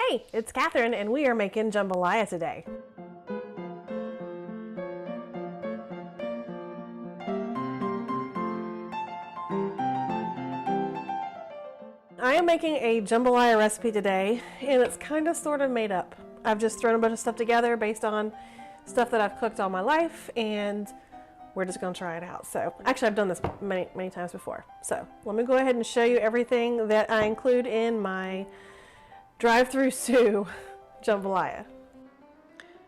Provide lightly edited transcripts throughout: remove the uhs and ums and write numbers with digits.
Hey, it's Catherine and we are making jambalaya today. I am making a jambalaya recipe today and it's kind of sort of made up. I've just thrown a bunch of stuff together based on stuff that I've cooked all my life and we're just going to try it out. So actually I've done this many times before. So let me go ahead and show you everything that I include in my drive-through Sue jambalaya.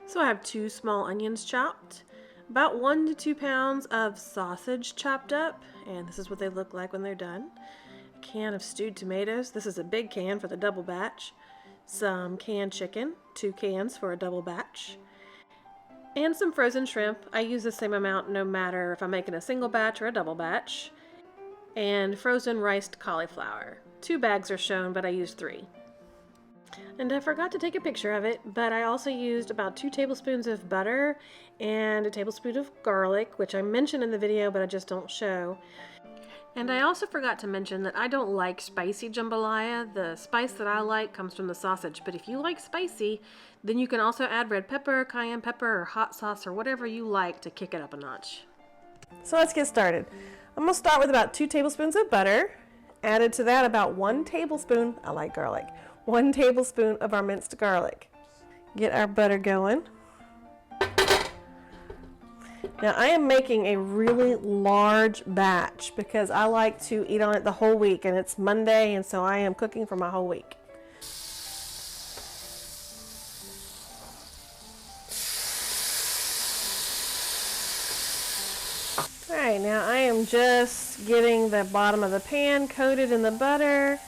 So I have 2 small onions chopped, about 1 to 2 pounds of sausage chopped up, and this is what they look like when they're done. A can of stewed tomatoes, this is a big can for the double batch. Some canned chicken, 2 cans for a double batch. And some frozen shrimp. I use the same amount no matter if I'm making a single batch or a double batch. And frozen riced cauliflower. 2 bags are shown, but I used 3. And I forgot to take a picture of it, but I also used about 2 tablespoons of butter and a tablespoon of garlic, which I mentioned in the video, but I just don't show. And I also forgot to mention that I don't like spicy jambalaya. The spice that I like comes from the sausage, but if you like spicy, then you can also add red pepper, cayenne pepper, or hot sauce, or whatever you like to kick it up a notch. So let's get started. I'm going to start with about 2 tablespoons of butter. Added to that about 1 tablespoon, I like garlic, 1 tablespoon of our minced garlic. Get our butter going. Now I am making a really large batch because I like to eat on it the whole week and it's Monday and so I am cooking for my whole week. Alright, now I am just getting the bottom of the pan coated in the butter.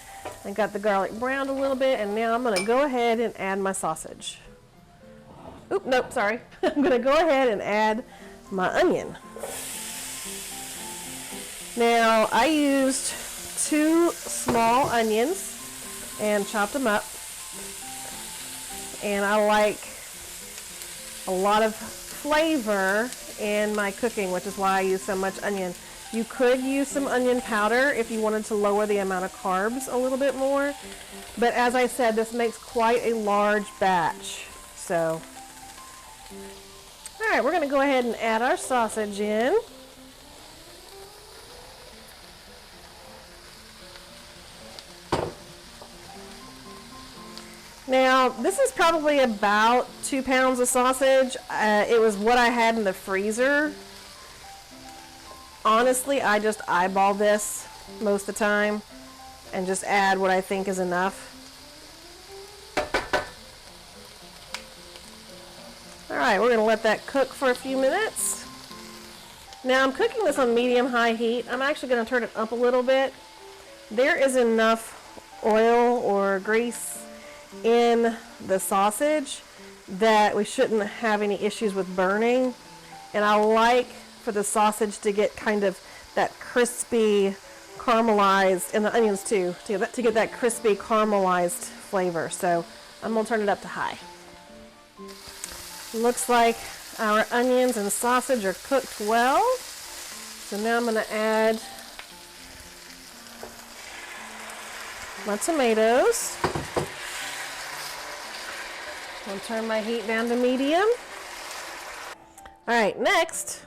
I got the garlic browned a little bit and now I'm going to go ahead and add my sausage. Oop, nope, sorry. I'm going to go ahead and add my onion. Now I used 2 small onions and chopped them up, and I like a lot of flavor in my cooking, which is why I use so much onion. You could use some onion powder if you wanted to lower the amount of carbs a little bit more, but as I said, this makes quite a large batch. So alright, we're going to go ahead and add our sausage in. Now, this is probably about 2 pounds of sausage. It was what I had in the freezer. Honestly, I just eyeball this most of the time and just add what I think is enough. Alright, we're going to let that cook for a few minutes. Now I'm cooking this on medium-high heat. I'm actually going to turn it up a little bit. There is enough oil or grease in the sausage that we shouldn't have any issues with burning. And I like for the sausage to get kind of that crispy caramelized, and the onions too, to get that crispy caramelized flavor. So I'm going to turn it up to high. Looks like our onions and sausage are cooked well. So now I'm going to add my tomatoes. I'll turn my heat down to medium. Alright, next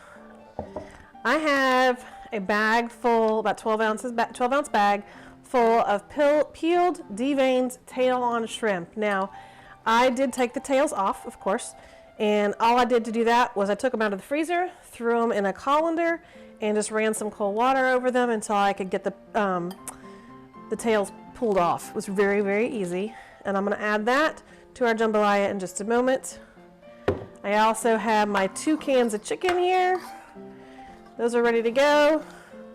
I have a bag full, about 12 ounce bag full of peeled, deveined, tail-on shrimp. Now, I did take the tails off, of course. And all I did to do that was I took them out of the freezer, threw them in a colander, and just ran some cold water over them until I could get the tails pulled off. It was very, very easy. And I'm going to add that to our jambalaya in just a moment. I also have my 2 cans of chicken here. Those are ready to go.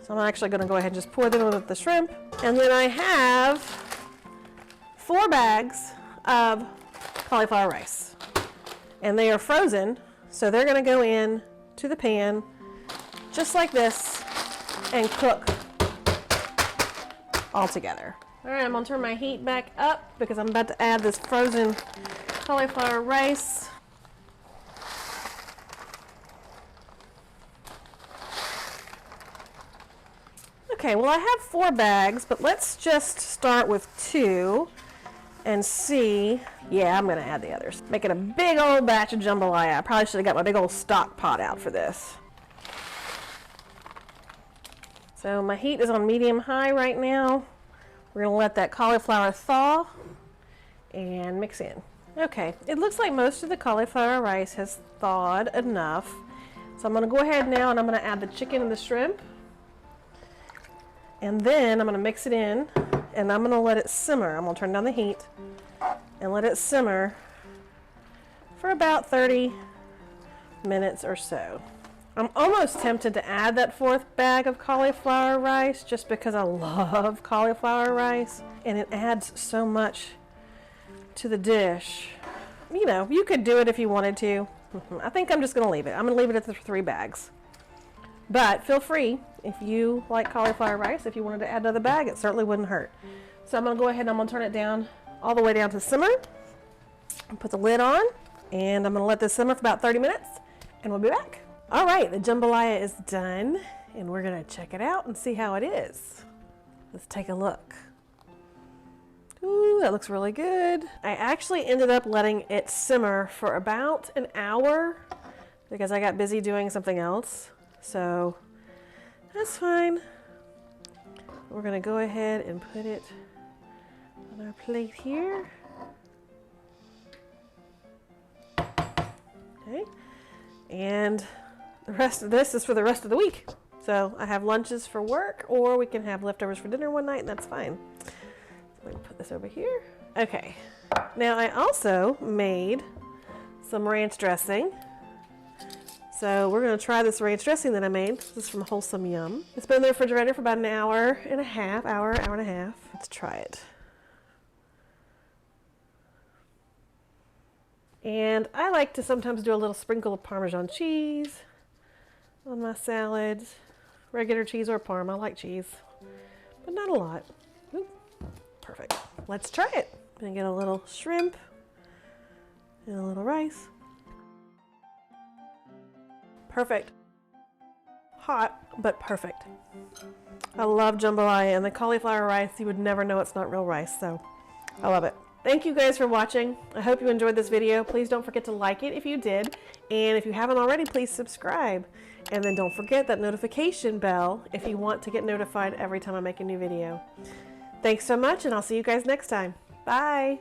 So I'm actually going to go ahead and just pour them in with the shrimp. And then I have 4 bags of cauliflower rice. And they are frozen, so they're going to go in to the pan just like this and cook all together. Alright, I'm going to turn my heat back up because I'm about to add this frozen cauliflower rice. Okay, well I have 4 bags, but let's just start with 2. and see. Yeah, I'm gonna add the others. Making a big old batch of jambalaya. I probably should have got my big old stock pot out for this. So my heat is on medium high right now. We're gonna let that cauliflower thaw and mix in. Okay, it looks like most of the cauliflower rice has thawed enough. So I'm gonna go ahead now and I'm gonna add the chicken and the shrimp. And then I'm gonna mix it in and I'm gonna let it simmer. I'm gonna turn down the heat and let it simmer for about 30 minutes or so. I'm almost tempted to add that 4th bag of cauliflower rice just because I love cauliflower rice and it adds so much to the dish. You know, you could do it if you wanted to. I think I'm just gonna leave it. I'm gonna leave it at the 3 bags. But feel free, if you like cauliflower rice, if you wanted to add another bag, it certainly wouldn't hurt. So I'm gonna go ahead and I'm gonna turn it down all the way down to simmer. And put the lid on and I'm gonna let this simmer for about 30 minutes and we'll be back. All right, the jambalaya is done and we're gonna check it out and see how it is. Let's take a look. Ooh, that looks really good. I actually ended up letting it simmer for about an hour because I got busy doing something else. So that's fine. We're gonna go ahead and put it on our plate here. Okay, and the rest of this is for the rest of the week. So I have lunches for work or we can have leftovers for dinner one night and that's fine. So I'm gonna put this over here. Okay, now I also made some ranch dressing. So we're gonna try this ranch dressing that I made. This is from Wholesome Yum. It's been in the refrigerator for about an hour and a half. Let's try it. And I like to sometimes do a little sprinkle of Parmesan cheese on my salads. Regular cheese or Parm, I like cheese, but not a lot. Ooh, perfect. Let's try it. I'm gonna get a little shrimp and a little rice. Perfect. Hot, but perfect. I love jambalaya and the cauliflower rice. You would never know it's not real rice, so I love it. Thank you guys for watching. I hope you enjoyed this video. Please don't forget to like it if you did. And if you haven't already, please subscribe. And then don't forget that notification bell if you want to get notified every time I make a new video. Thanks so much, and I'll see you guys next time. Bye.